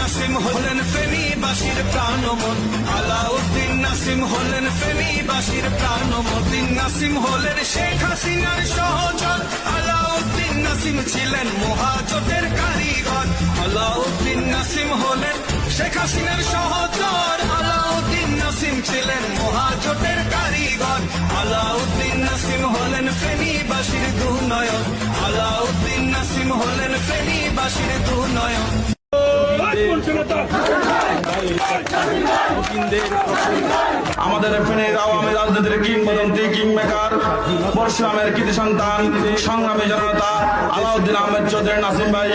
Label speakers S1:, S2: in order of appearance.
S1: নাসিম হলেন ফেনীবাসীর প্রাণমন, আলাউদ্দিন নাসিম হলেন ফেনীবাসীর প্রাণমন। নাসিম হলেন শেখ হাসিনার সহচর, আলাউদ্দিন নাসিম ছিলেন মহাজোটের কারিগর। আলাউদ্দিন নাসিম হলেন শেখ হাসিনার সহচর, আলাউদ্দিন নাসিম ছিলেন মহাজোটের কারিগর। আলাউদ্দিন নাসিম হলেন ফেনীবাসীর দুনয়ন, আলাউদ্দিন নাসিম হলেন ফেনীবাসীর দুনয়ন।
S2: আমাদের ফেনীর আওয়ামী রাজনীতির কিংবদন্তি কিংমেকার, পরশুরামের কৃতি সন্তান, সংগ্রামী জনতা আলাউদ্দিন আহমেদ চৌধুরী নাসিম ভাই।